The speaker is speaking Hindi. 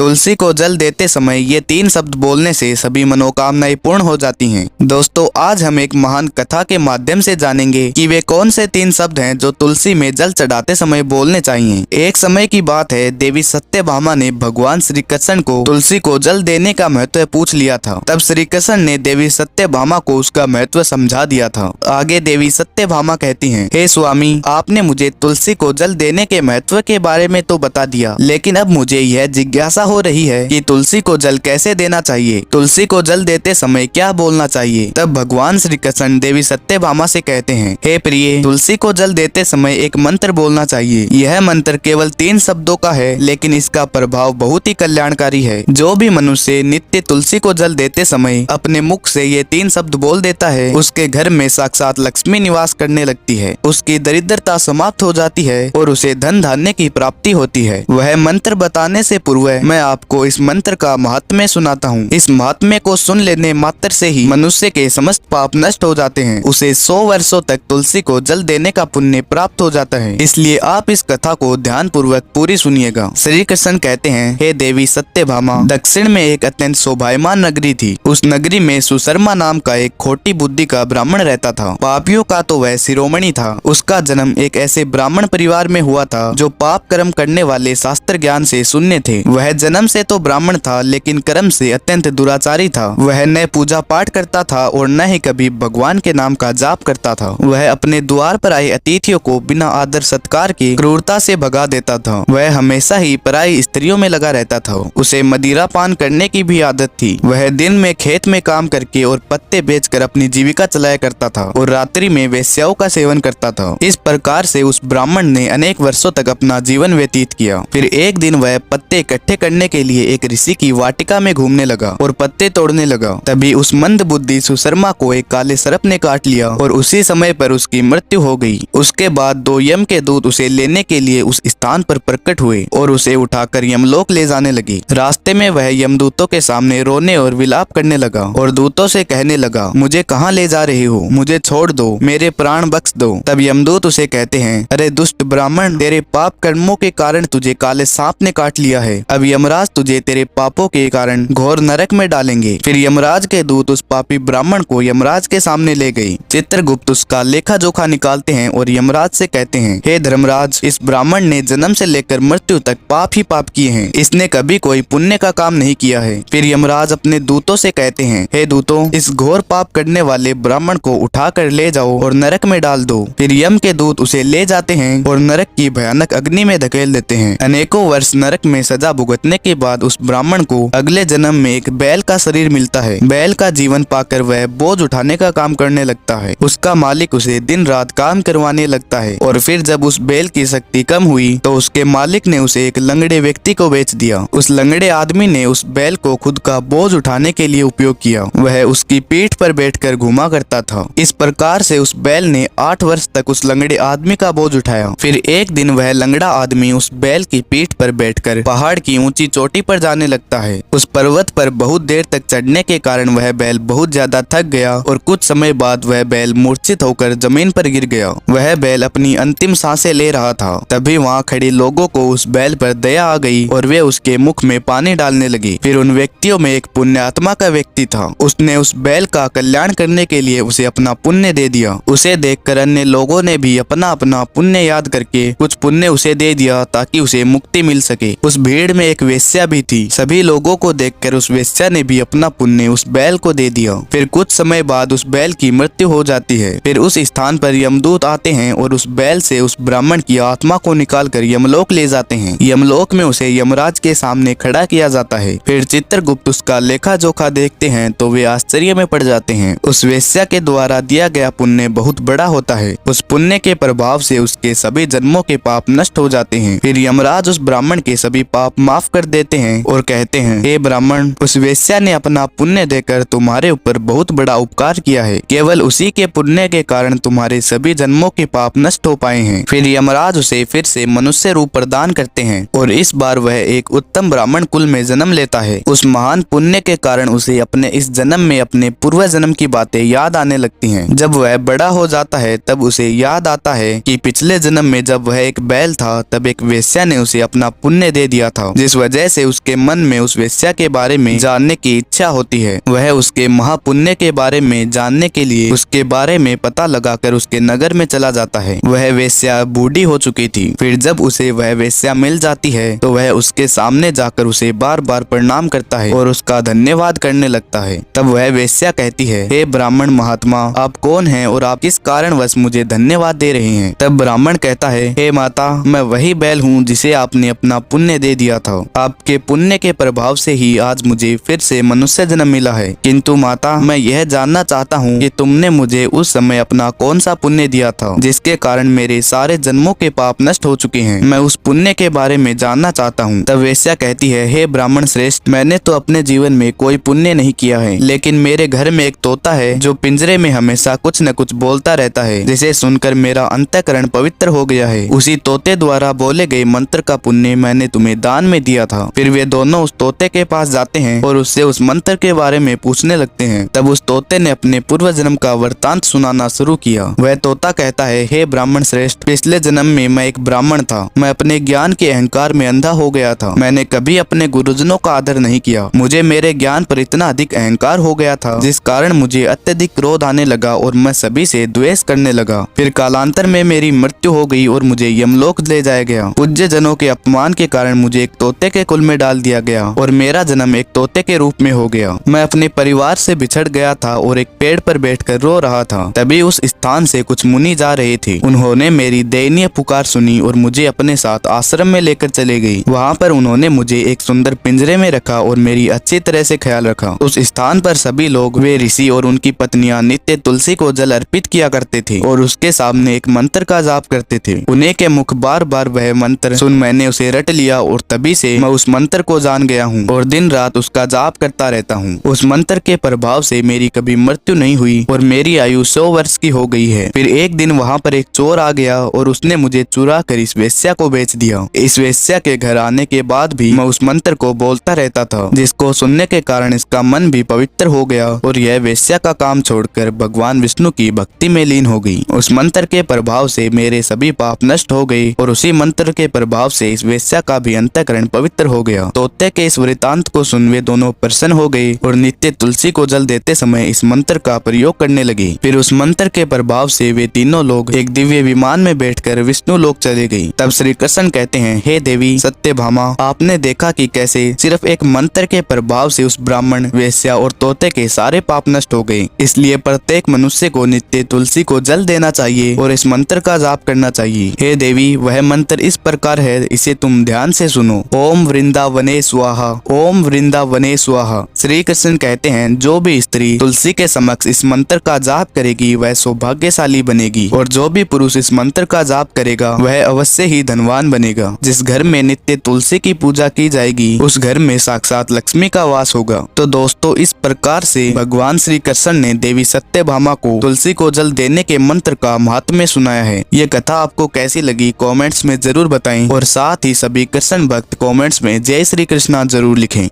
तुलसी को जल देते समय ये 3 शब्द बोलने से सभी मनोकामनाएं पूर्ण हो जाती हैं। दोस्तों, आज हम एक महान कथा के माध्यम से जानेंगे कि वे कौन से 3 शब्द हैं जो तुलसी में जल चढ़ाते समय बोलने चाहिए। एक समय की बात है, देवी सत्यभामा ने भगवान श्री कृष्ण को तुलसी को जल देने का महत्व पूछ लिया था। तब श्री कृष्ण ने देवी सत्यभामा को उसका महत्व समझा दिया था। आगे देवी सत्यभामा कहती हैं, हे स्वामी, आपने मुझे तुलसी को जल देने के महत्व के बारे में तो बता दिया, लेकिन अब मुझे यह जिज्ञासा हो रही है कि तुलसी को जल कैसे देना चाहिए, तुलसी को जल देते समय क्या बोलना चाहिए। तब भगवान श्री कृष्ण देवी सत्यभामा से कहते हैं, हे प्रिय, तुलसी को जल देते समय एक मंत्र बोलना चाहिए। यह मंत्र केवल 3 शब्दों का है, लेकिन इसका प्रभाव बहुत ही कल्याणकारी है। जो भी मनुष्य नित्य तुलसी को जल देते समय अपने मुख से ये 3 शब्द बोल देता है, उसके घर में साक्षात लक्ष्मी निवास करने लगती है, उसकी दरिद्रता समाप्त हो जाती है और उसे धन धान्य की प्राप्ति होती है। वह मंत्र बताने से पूर्व मैं आपको इस मंत्र का महात्म्य सुनाता हूँ। इस महात्म्य को सुन लेने मात्र से ही मनुष्य के समस्त पाप नष्ट हो जाते हैं। उसे 100 वर्षों तक तुलसी को जल देने का पुण्य प्राप्त हो जाता है। इसलिए आप इस कथा को ध्यान पूर्वक पूरी सुनिएगा। श्री कृष्ण कहते हैं, हे देवी सत्यभामा, दक्षिण में एक अत्यंत शोभायमान नगरी थी। उस नगरी में सुशर्मा नाम का एक खोटी बुद्धि का ब्राह्मण रहता था। पापियों का तो वह शिरोमणि था। उसका जन्म एक ऐसे ब्राह्मण परिवार में हुआ था जो पाप कर्म करने वाले शास्त्र ज्ञान से शून्य थे। वह जन्म से तो ब्राह्मण था, लेकिन कर्म से अत्यंत दुराचारी था। वह न पूजा पाठ करता था और न ही कभी भगवान के नाम का जाप करता था। वह अपने द्वार पर आए अतिथियों को बिना आदर सत्कार के क्रूरता से भगा देता था। वह हमेशा ही पराई स्त्रियों में लगा रहता था। उसे मदिरा पान करने की भी आदत थी। वह दिन में खेत में काम करके और पत्ते बेचकर अपनी जीविका चलाया करता था और रात्रि में वेश्याओं का सेवन करता था। इस प्रकार से उस ब्राह्मण ने अनेक वर्षों तक अपना जीवन व्यतीत किया। फिर एक दिन वह पत्ते इकट्ठे करने के लिए एक ऋषि की वाटिका में घूमने लगा और पत्ते तोड़ने लगा। तभी उस मंद बुद्धि सुशर्मा को एक काले सर्प ने काट लिया और उसी समय पर उसकी मृत्यु हो गई। उसके बाद 2 यम के दूत उसे लेने के लिए उस स्थान पर प्रकट हुए और उसे उठाकर यमलोक ले जाने लगे। रास्ते में वह यमदूतों के सामने रोने और विलाप करने लगा और दूतों से कहने लगा, मुझे कहाँ ले जा रहे हो, मुझे छोड़ दो, मेरे प्राण बख्श दो। तब यमदूत उसे कहते हैं, अरे दुष्ट ब्राह्मण, तेरे पाप कर्मों के कारण तुझे काले सांप ने काट लिया है। अब यमराज तुझे तेरे पापों के कारण घोर नरक में डालेंगे। फिर यमराज के दूत उस पापी ब्राह्मण को यमराज के सामने ले गए। चित्रगुप्त उसका लेखा जोखा निकालते हैं और यमराज से कहते हैं, हे धर्मराज, इस ब्राह्मण ने जन्म से लेकर मृत्यु तक पाप ही पाप किए हैं। इसने कभी कोई पुण्य का काम नहीं किया है। फिर यमराज अपने दूतों से कहते हैं, हे दूतों, इस घोर पाप करने वाले ब्राह्मण को उठाकर ले जाओ और नरक में डाल दो। फिर यम के दूत उसे ले जाते हैं और नरक की भयानक अग्नि में धकेल देते हैं। अनेकों वर्ष नरक में सजा भुगतने के बाद उस ब्राह्मण को अगले जन्म में एक बैल का शरीर मिलता है। बैल का जीवन पाकर वह बोझ उठाने का काम करने लगता है। उसका मालिक उसे दिन रात काम करवाने लगता है और फिर जब उस बैल की शक्ति कम हुई तो उसके मालिक ने उसे एक लंगड़े व्यक्ति को बेच दिया। उस लंगड़े आदमी ने उस बैल को खुद का बोझ उठाने के लिए उपयोग किया। वह उसकी पीठ पर बैठकर घुमा करता था। इस प्रकार से उस बैल ने 8 वर्ष तक उस लंगड़े आदमी का बोझ उठाया। फिर एक दिन वह लंगड़ा आदमी उस बैल की पीठ पर बैठकर पहाड़ की ऊंची चोटी पर जाने लगता है। उस पर्वत पर बहुत देर तक चढ़ने के कारण वह बैल बहुत ज्यादा थक गया और कुछ समय बाद वह बैल मूर्छित होकर जमीन पर गिर गया। वह बैल अपनी अंतिम सांसें ले रहा था। तभी वहाँ खड़े लोगों को उस बैल पर दया आ गई और वे उसके मुख में पानी डालने लगे। फिर उन व्यक्तियों में एक पुण्यात्मा का व्यक्ति था। उसने उस बैल का कल्याण करने के लिए उसे अपना पुण्य दे दिया। उसे देखकर अन्य लोगों ने भी अपना अपना पुण्य याद करके कुछ पुण्य उसे दे दिया ताकि उसे मुक्ति मिल सके। उस भीड़ में एक वेश्या भी थी। सभी लोगों को देखकर उस वेश्या ने भी अपना पुण्य उस बैल को दे दिया। फिर कुछ समय बाद उस बैल की मृत्यु हो जाती है। फिर उस स्थान पर यमदूत आते हैं और उस बैल से उस ब्राह्मण की आत्मा को निकालकर यमलोक ले जाते हैं। यमलोक में उसे यमराज के सामने खड़ा किया जाता है। फिर चित्रगुप्त उसका लेखा जोखा देखते हैं तो वे आश्चर्य में पड़ जाते हैं। उस वेश्या के द्वारा दिया गया पुण्य बहुत बड़ा होता है। उस पुण्य के प्रभाव से उसके सभी जन्मों के पाप नष्ट हो जाते हैं। फिर यमराज उस ब्राह्मण के सभी पाप माफ कर देते हैं और कहते हैं, हे ब्राह्मण, उस वेश्या ने अपना पुण्य देकर तुम्हारे ऊपर बहुत बड़ा उपकार किया है। केवल उसी के पुण्य के कारण तुम्हारे सभी जन्मों के पाप नष्ट हो पाए हैं। फिर यमराज उसे फिर से मनुष्य रूप प्रदान करते हैं और इस बार वह एक उत्तम ब्राह्मण कुल में जन्म लेता है। उस महान पुण्य के कारण उसे अपने इस जन्म में अपने पूर्व जन्म की बातें याद आने लगती हैं। जब वह बड़ा हो जाता है तब उसे याद आता है कि पिछले जन्म में जब वह एक बैल था तब एक वेश्या ने उसे अपना पुण्य दे दिया था, जिस वजह वजह से उसके मन में उस वेश्या के बारे में जानने की इच्छा होती है। वह उसके महापुण्य के बारे में जानने के लिए उसके बारे में पता लगाकर उसके नगर में चला जाता है। वह वेश्या बूढ़ी हो चुकी थी। फिर जब उसे वह वेश्या मिल जाती है तो वह उसके सामने जाकर उसे बार बार प्रणाम करता है और उसका धन्यवाद करने लगता है। तब वह वेश्या कहती है, हे ब्राह्मण महात्मा, आप कौन हैं और आप किस कारणवश मुझे धन्यवाद दे रहे हैं? तब ब्राह्मण कहता है, हे माता, मैं वही बैल हूँ जिसे आपने अपना पुण्य दे दिया था। आपके पुण्य के प्रभाव से ही आज मुझे फिर से मनुष्य जन्म मिला है। किंतु माता, मैं यह जानना चाहता हूँ कि तुमने मुझे उस समय अपना कौन सा पुण्य दिया था जिसके कारण मेरे सारे जन्मों के पाप नष्ट हो चुके हैं। मैं उस पुण्य के बारे में जानना चाहता हूँ। तब वेश्या कहती है, हे ब्राह्मण श्रेष्ठ, मैंने तो अपने जीवन में कोई पुण्य नहीं किया है, लेकिन मेरे घर में एक तोता है जो पिंजरे में हमेशा कुछ न कुछ बोलता रहता है, जिसे सुनकर मेरा अंतःकरण पवित्र हो गया है। उसी तोते द्वारा बोले गए मंत्र का पुण्य मैंने तुम्हें दान में दिया था। फिर वे दोनों उस तोते के पास जाते हैं और उससे उस मंत्र के बारे में पूछने लगते हैं। तब उस तोते ने अपने पूर्व जन्म का वृतांत सुनाना शुरू किया। वह तोता कहता है, हे ब्राह्मण श्रेष्ठ, पिछले जन्म में मैं एक ब्राह्मण था। मैं अपने ज्ञान के अहंकार में अंधा हो गया था। मैंने कभी अपने गुरुजनों का आदर नहीं किया। मुझे मेरे ज्ञान पर इतना अधिक अहंकार हो गया था जिस कारण मुझे अत्यधिक क्रोध आने लगा और मैं सभी से द्वेष करने लगा। फिर कालांतर में मेरी मृत्यु हो गई और मुझे यमलोक ले जाया गया। पूज्य जनों के अपमान के कारण मुझे एक तोते के कुल में डाल दिया गया और मेरा जन्म एक तोते के रूप में हो गया। मैं अपने परिवार से बिछड़ गया था और एक पेड़ पर बैठकर रो रहा था। तभी उस स्थान से कुछ मुनि जा रहे थे। उन्होंने मेरी दयनीय पुकार सुनी और मुझे अपने साथ आश्रम में लेकर चले गई। वहाँ पर उन्होंने मुझे एक सुंदर पिंजरे में रखा और मेरी अच्छी तरह से ख्याल रखा। उस स्थान पर सभी लोग, वे ऋषि और उनकी पत्नियां नित्य तुलसी को जल अर्पित किया करते थे और उसके सामने एक मंत्र का जाप करते थे। उन्हीं के मुख बार बार वह मंत्र सुन मैंने उसे रट लिया और तभी से मैं उस मंत्र को जान गया हूँ और दिन रात उसका जाप करता रहता हूँ। उस मंत्र के प्रभाव से मेरी कभी मृत्यु नहीं हुई और मेरी आयु 100 वर्ष की हो गई है। फिर एक दिन वहाँ पर एक चोर आ गया और उसने मुझे चुरा कर इस वेश्या को बेच दिया। इस वेश्या के घर आने के बाद भी मैं उस मंत्र को बोलता रहता था, जिसको सुनने के कारण इसका मन भी पवित्र हो गया और यह वेश्या का काम छोड़कर भगवान विष्णु की भक्ति में लीन हो गई। उस मंत्र के प्रभाव से मेरे सभी पाप नष्ट हो गए और उसी मंत्र के प्रभाव से इस वेश्या का भी अंतःकरण पवित्र हो गया। तोते के इस वृतांत को सुन वे दोनों प्रसन्न हो गए और नित्य तुलसी को जल देते समय इस मंत्र का प्रयोग करने लगे। फिर उस मंत्र के प्रभाव से वे तीनों लोग एक दिव्य विमान में बैठकर विष्णु लोक चले गए। तब श्री कृष्ण कहते हैं, हे देवी सत्यभामा, आपने देखा कि कैसे सिर्फ एक मंत्र के प्रभाव से उस ब्राह्मण, वेश्या और तोते के सारे पाप नष्ट हो गए। इसलिए प्रत्येक मनुष्य को नित्य तुलसी को जल देना चाहिए और इस मंत्र का जाप करना चाहिए। हे देवी, वह मंत्र इस प्रकार है, इसे तुम ध्यान से सुनो। ओम वृंदावने स्वाहा, ओम वृंदावने स्वाहा। श्री कृष्ण कहते हैं, जो भी स्त्री तुलसी के समक्ष इस मंत्र का जाप करेगी वह सौभाग्यशाली बनेगी और जो भी पुरुष इस मंत्र का जाप करेगा वह अवश्य ही धनवान बनेगा। जिस घर में नित्य तुलसी की पूजा की जाएगी उस घर में साक्षात लक्ष्मी का वास होगा। तो दोस्तों, इस प्रकार से भगवान श्री कृष्ण ने देवी सत्यभामा को तुलसी को जल देने के मंत्र का महात्म्य सुनाया है। ये कथा आपको कैसी लगी कमेंट्स में जरूर बताएं और साथ ही सभी कृष्ण भक्त कमेंट्स में जय श्री कृष्णा जरूर लिखें।